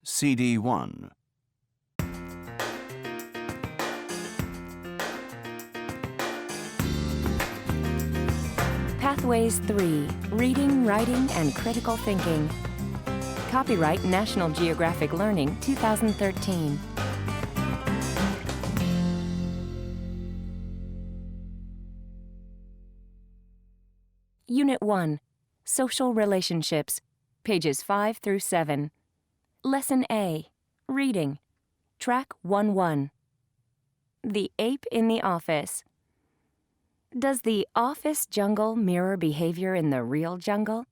CD1. Pathways 3, Reading, Writing, and Critical Thinking. Copyright National Geographic Learning, 2013. Unit 1, Social Relationships, pages 5 through 7. Lesson A, Reading, Track 1-1. The Ape in the Office. Does the office jungle mirror behavior in the real jungle?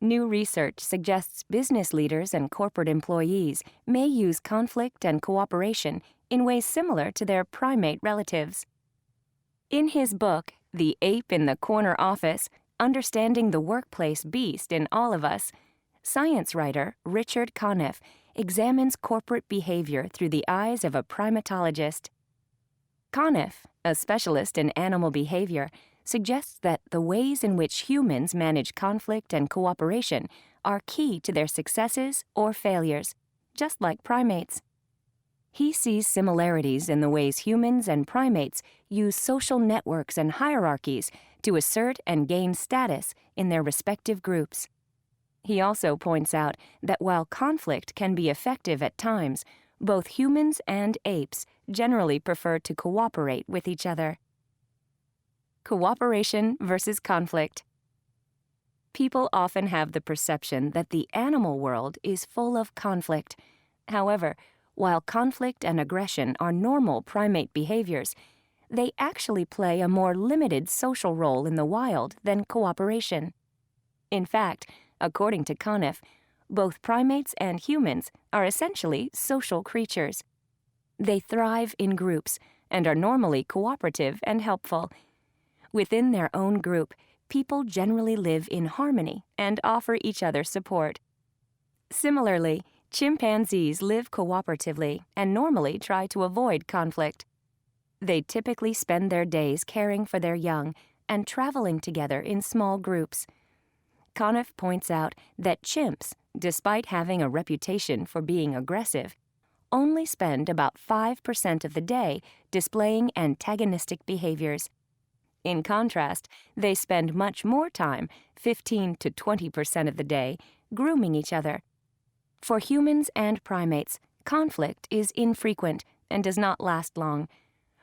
New research suggests business leaders and corporate employees may use conflict and cooperation in ways similar to their primate relatives. In his book, The Ape in the Corner Office, Understanding the Workplace Beast in All of Us, science writer Richard Conniff examines corporate behavior through the eyes of a primatologist. Conniff, a specialist in animal behavior, suggests that the ways in which humans manage conflict and cooperation are key to their successes or failures, just like primates. He sees similarities in the ways humans and primates use social networks and hierarchies to assert and gain status in their respective groups. He also points out that while conflict can be effective at times, both humans and apes generally prefer to cooperate with each other. Cooperation versus conflict. People often have the perception that the animal world is full of conflict. However, while conflict and aggression are normal primate behaviors, they actually play a more limited social role in the wild than cooperation. In fact, according to Conniff, both primates and humans are essentially social creatures. They thrive in groups and are normally cooperative and helpful. Within their own group, people generally live in harmony and offer each other support. Similarly, chimpanzees live cooperatively and normally try to avoid conflict. They typically spend their days caring for their young and traveling together in small groups. Conniff points out that chimps, despite having a reputation for being aggressive, only spend about 5% of the day displaying antagonistic behaviors. In contrast, they spend much more time, 15 to 20% of the day, grooming each other. For humans and primates, conflict is infrequent and does not last long.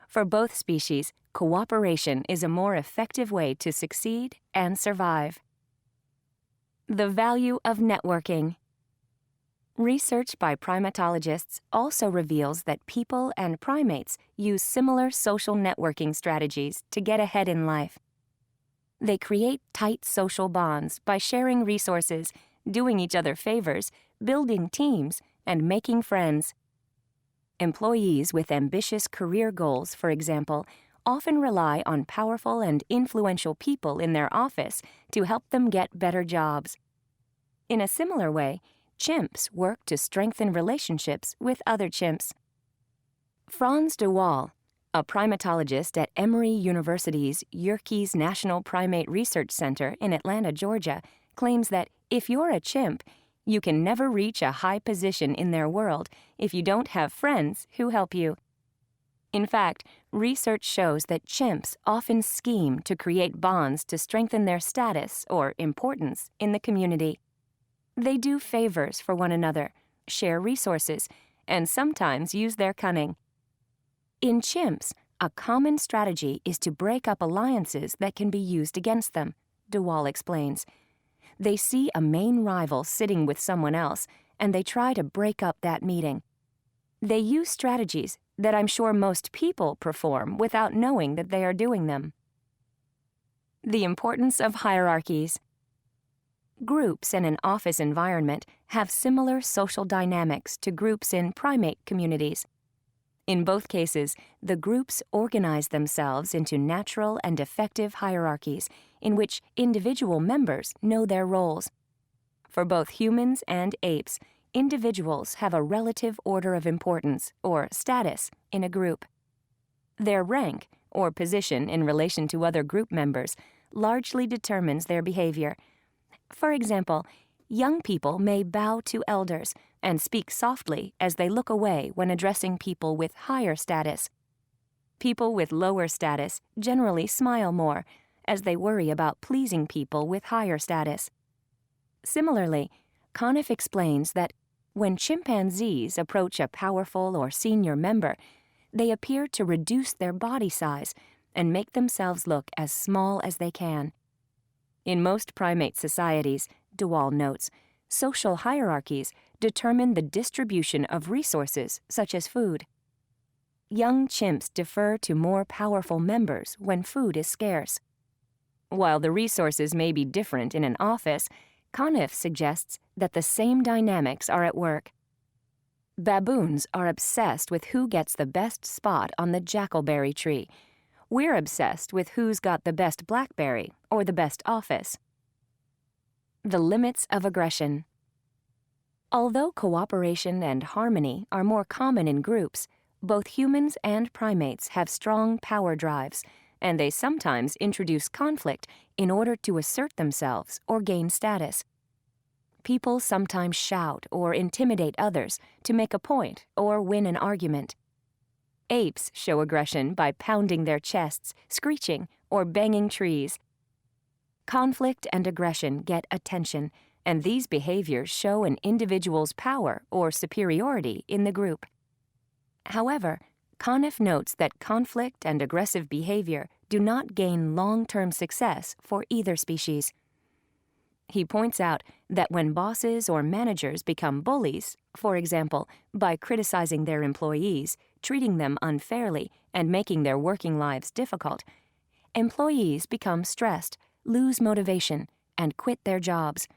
For both species, cooperation is a more effective way to succeed and survive. The value of networking. Research by primatologists also reveals that people and primates use similar social networking strategies to get ahead in life. They create tight social bonds by sharing resources, doing each other favors, building teams, and making friends. Employees with ambitious career goals, for example, often rely on powerful and influential people in their office to help them get better jobs. In a similar way, chimps work to strengthen relationships with other chimps. Frans de Waal, a primatologist at Emory University's Yerkes National Primate Research Center in Atlanta, Georgia, claims that if you're a chimp, you can never reach a high position in their world if you don't have friends who help you. In fact, research shows that chimps often scheme to create bonds to strengthen their status or importance in the community. They do favors for one another, share resources, and sometimes use their cunning. In chimps, a common strategy is to break up alliances that can be used against them, de Waal explains. They see a main rival sitting with someone else, and they try to break up that meeting. They use strategies that I'm sure most people perform without knowing that they are doing them. The importance of hierarchies. Groups in an office environment have similar social dynamics to groups in primate communities. In both cases, the groups organize themselves into natural and effective hierarchies in which individual members know their roles. For both humans and apes, individuals have a relative order of importance, or status, in a group. Their rank, or position in relation to other group members, largely determines their behavior. For example, young people may bow to elders and speak softly as they look away when addressing people with higher status. People with lower status generally smile more, as they worry about pleasing people with higher status. Similarly, Conniff explains that when chimpanzees approach a powerful or senior member, they appear to reduce their body size and make themselves look as small as they can. In most primate societies, DeWaal notes, social hierarchies determine the distribution of resources such as food. Young chimps defer to more powerful members when food is scarce. While the resources may be different in an office, Conniff suggests that the same dynamics are at work. Baboons are obsessed with who gets the best spot on the jackalberry tree. We're obsessed with who's got the best blackberry or the best office. The limits of aggression. Although cooperation and harmony are more common in groups, both humans and primates have strong power drives, and they sometimes introduce conflict in order to assert themselves or gain status. People sometimes shout or intimidate others to make a point or win an argument. Apes show aggression by pounding their chests, screeching, or banging trees. Conflict and aggression get attention, and these behaviors show an individual's power or superiority in the group. However, Conniff notes that conflict and aggressive behavior do not gain long-term success for either species. He points out that when bosses or managers become bullies, for example, by criticizing their employees, treating them unfairly, and making their working lives difficult, employees become stressed, lose motivation, and quit their jobs.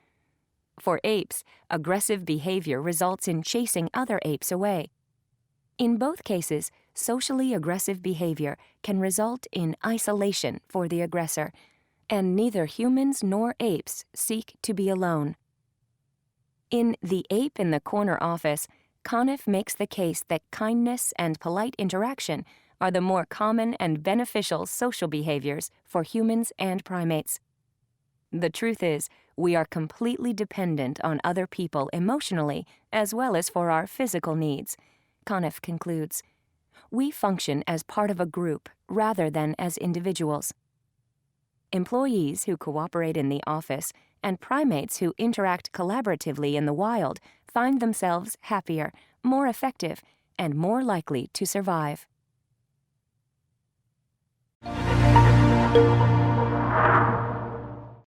For apes, aggressive behavior results in chasing other apes away. In both cases, socially aggressive behavior can result in isolation for the aggressor, and neither humans nor apes seek to be alone. In The Ape in the Corner Office, Conniff makes the case that kindness and polite interaction are the more common and beneficial social behaviors for humans and primates. The truth is, we are completely dependent on other people emotionally as well as for our physical needs, Conniff concludes. We function as part of a group rather than as individuals. Employees who cooperate in the office and primates who interact collaboratively in the wild find themselves happier, more effective, and more likely to survive.